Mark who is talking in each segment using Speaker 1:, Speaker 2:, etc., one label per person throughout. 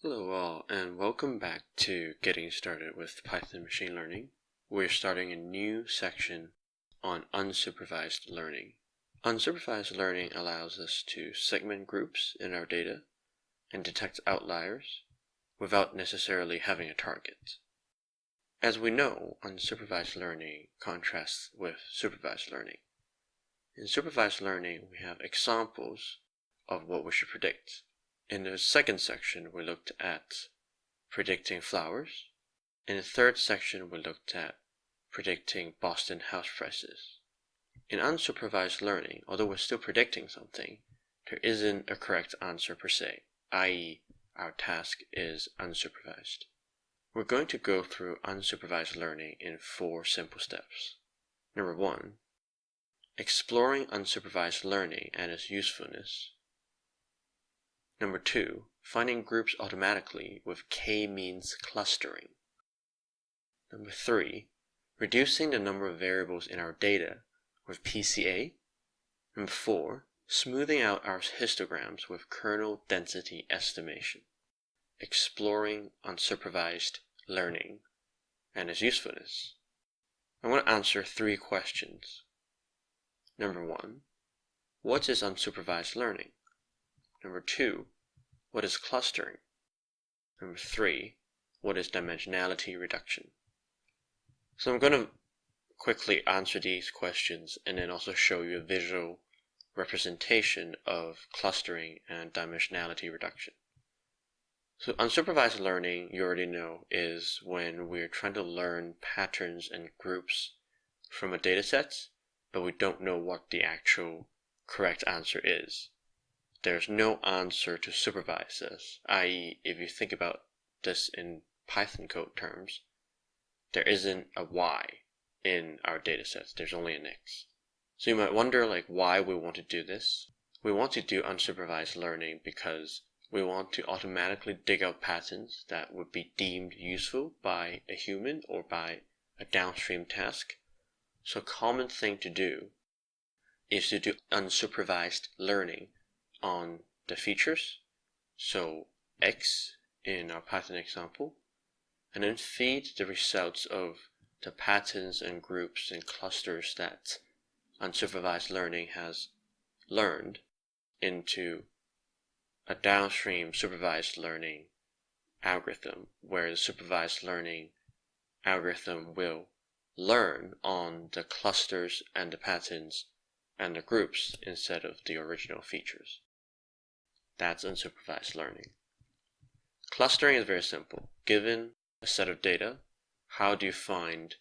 Speaker 1: Hello all, and welcome back to Getting Started with Python Machine Learning. We're starting a new section on unsupervised learning. Unsupervised learning allows us to segment groups in our data and detect outliers without necessarily having a target. As we know, unsupervised learning contrasts with supervised learning. In supervised learning, we have examples of what we should predict. In the second section, we looked at predicting flowers. In the third section, we looked at predicting Boston house prices. In unsupervised learning, although we're still predicting something, there isn't a correct answer per se, i.e., our task is unsupervised. We're going to go through unsupervised learning in 4 simple steps. Number 1, exploring unsupervised learning and its usefulness. Number 2, finding groups automatically with k-means clustering. Number 3, reducing the number of variables in our data with PCA. Number 4, smoothing out our histograms with kernel density estimation. Exploring unsupervised learning and its usefulness. I want to answer 3 questions. Number 1, what is unsupervised learning? Number 2, what is clustering? Number 3, what is dimensionality reduction? So I'm going to quickly answer these questions and then also show you a visual representation of clustering and dimensionality reduction. So unsupervised learning, you already know, is when we're trying to learn patterns and groups from a data set, but we don't know what the actual correct answer is. There's no answer to supervise this, i.e., if you think about this in Python code terms, there isn't a y in our datasets, there's only an x. So you might wonder why we want to do this. We want to do unsupervised learning because we want to automatically dig out patterns that would be deemed useful by a human or by a downstream task. So a common thing to do is to do unsupervised learning on the features, so x in our Python example, and then feed the results of the patterns and groups and clusters that unsupervised learning has learned into a downstream supervised learning algorithm, where the supervised learning algorithm will learn on the clusters and the patterns and the groups instead of the original features. That's unsupervised learning. Clustering is very simple. Given a set of data, how do you find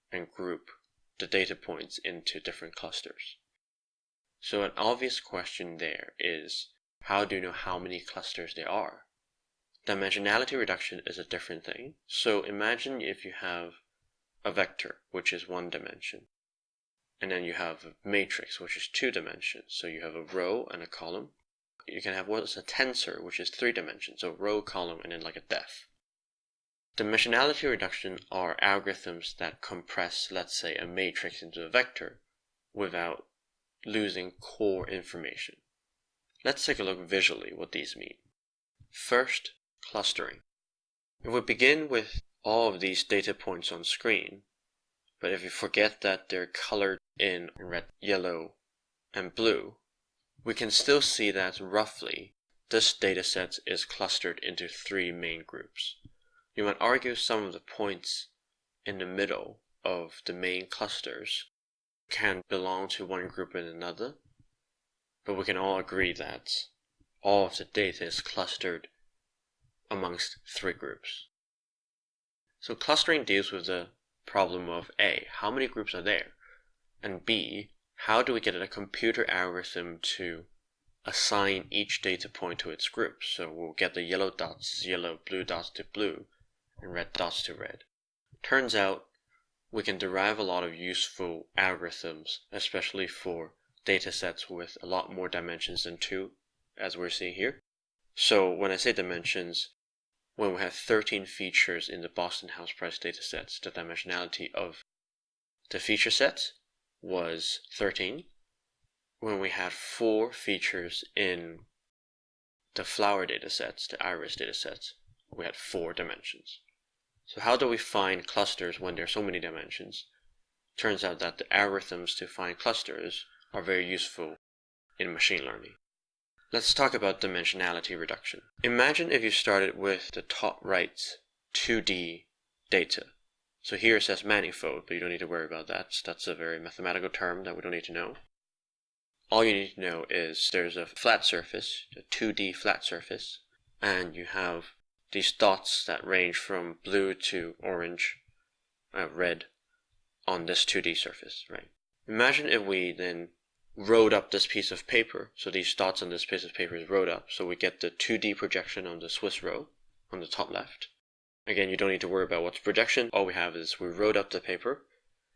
Speaker 1: and group the data points into different clusters? So an obvious question there is, how do you know how many clusters there are? Dimensionality reduction is a different thing. So imagine if you have a vector, which is 1 dimension, and then you have a matrix, which is 2 dimensions. So you have a row and a column. You can have what's a tensor, which is 3 dimensions, so row, column, and then like a def. Dimensionality reduction are algorithms that compress, let's say, a matrix into a vector without losing core information. Let's take a look visually what these mean. First, clustering. If we begin with all of these data points on screen, but if you forget that they're colored in red, yellow, and blue, we can still see that roughly this dataset is clustered into 3 main groups. You might argue some of the points in the middle of the main clusters can belong to one group and another, but we can all agree that all of the data is clustered amongst 3 groups. So clustering deals with the problem of A, how many groups are there? And B, how do we get a computer algorithm to assign each data point to its group? So we'll get the yellow dots yellow, blue dots to blue, and red dots to red. Turns out we can derive a lot of useful algorithms, especially for data sets with a lot more dimensions than 2, as we're seeing here. So when I say dimensions, when we have 13 features in the Boston house price datasets, the dimensionality of the feature set was 13. When we had 4 features in the flower datasets, the iris datasets, we had 4 dimensions. So how do we find clusters when there are so many dimensions? Turns out that the algorithms to find clusters are very useful in machine learning. Let's talk about dimensionality reduction. Imagine if you started with the top right 2D data. So here it says manifold, but you don't need to worry about that. That's a very mathematical term that we don't need to know. All you need to know is there's a flat surface, a 2D flat surface, and you have these dots that range from blue to orange, red, on this 2D surface, right? Imagine if we then wrote up this piece of paper, so these dots on this piece of paper is wrote up, so we get the 2D projection on the Swiss row on the top left. Again, you don't need to worry about what's projection. All we have is we wrote up the paper,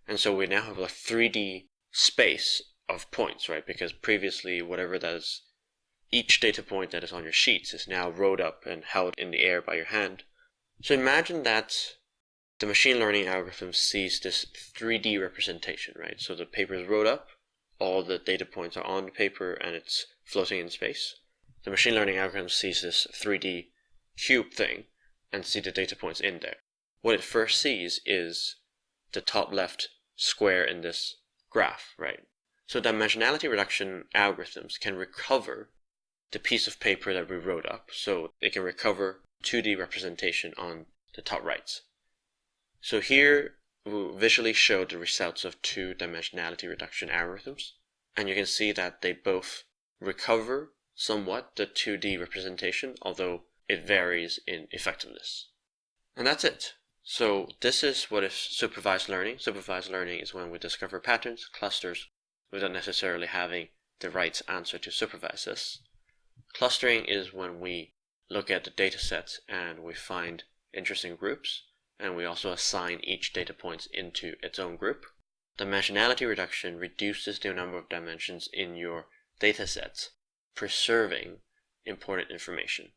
Speaker 1: and so we now have a 3D space of points, right? Because previously, whatever that is, each data point that is on your sheets is now wrote up and held in the air by your hand. So imagine that the machine learning algorithm sees this 3D representation, right? So the paper is wrote up, all the data points are on the paper, and it's floating in space. The machine learning algorithm sees this 3D cube thing and see the data points in there. What it first sees is the top left square in this graph, right? So dimensionality reduction algorithms can recover the piece of paper that we wrote up, so they can recover 2D representation on the top right. So here we'll visually show the results of 2 dimensionality reduction algorithms, and you can see that they both recover somewhat the 2D representation, although it varies in effectiveness. And that's it. So this is what is supervised learning. Supervised learning is when we discover patterns, clusters, without necessarily having the right answer to supervise this. Clustering is when we look at the data set and we find interesting groups, and we also assign each data point into its own group. Dimensionality reduction reduces the number of dimensions in your data sets, preserving important information.